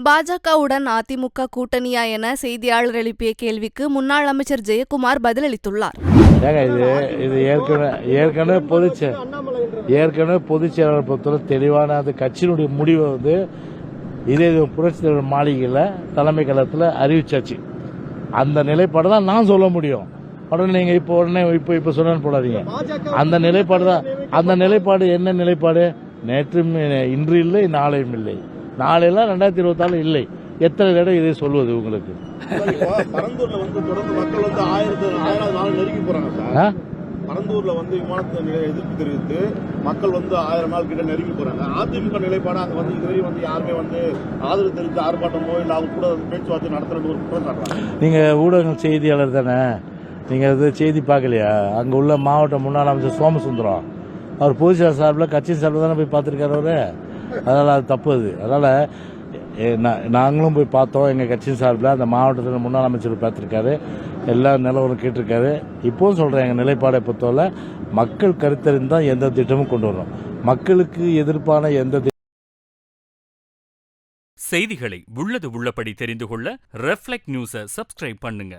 பாஜகவுடன் அதிமுக கூட்டணியா என செய்தியாளர் எழுப்பிய கேள்விக்கு முன்னாள் அமைச்சர் ஜெயக்குமார் பதிலளித்துள்ளார். இது ஏற்கனவே பொதுச் செயலாளர் பொறுத்தவரை தெளிவான அந்த கட்சியினுடைய முடிவை இதே புரட்சி தலைவர் மாளிகையில் தலைமை கழகத்தில் அறிவிச்சாச்சு. அந்த நிலைப்பாடு தான் நான் சொல்ல முடியும். உடனே நீங்க இப்போ சொன்னு போடாதீங்க. அந்த நிலைப்பாடு தான். அந்த நிலைப்பாடு என்ன நிலைப்பாடு? நேற்றும் இன்று இல்லை, நாளையும் இல்லை. நாளையெல்லாம் 2024 இல்லை. எத்தனை தடவை இதை சொல்வது உங்களுக்கு? பரந்தூர்ல தொடர்ந்து மக்கள் 1000வது நாள் நெருங்கி போறாங்க சார். பரந்தூர்ல விமானத்தை எதிர்ப்பு தெரிவித்து மக்கள் 1000 நாள் கிட்ட நெருங்கி போறாங்க. அதிமுக நிலைப்பாடு அங்க இதுவரை யாருமே ஆதரவு தெரிவித்து ஆர்ப்பாட்டமோ இல்ல அவங்க கூட பேச்சுவார்த்தை நடத்துறது ஒரு குற்றம் சாட்டுறாங்க. நீங்க ஊடகங்கள் செய்தியாளர் தானே, நீங்க செய்தி பார்க்கலையா? அங்க உள்ள மாவட்ட முன்னாள் அமைச்சர் சோமசுந்தரம் அவர் பொதுச்செயலாளர் சார்பில் கட்சி சார்பில் தானே போய் பார்த்துருக்காரு அவரு. அதனால அது தப்பு. அதனால நாங்களும் போய் பார்த்தோம். எங்கள் கட்சியின் சார்பில் அந்த மாவட்டத்தில் முன்னாள் அமைச்சர் பார்த்துருக்காரு, எல்லா நிலவரம் கேட்டிருக்காரு. இப்போவும் சொல்கிறேன், எங்கள் நிலைப்பாடை பொறுத்தவரை மக்கள் கருத்தறிந்து தான் எந்த திட்டமும் கொண்டு வரணும். மக்களுக்கு எதிர்ப்பான எந்த செய்திகளை உள்ளது உள்ளபடி தெரிந்து கொள்ள ரெஃப்ளெக்ட் நியூஸை சப்ஸ்கிரைப் பண்ணுங்க.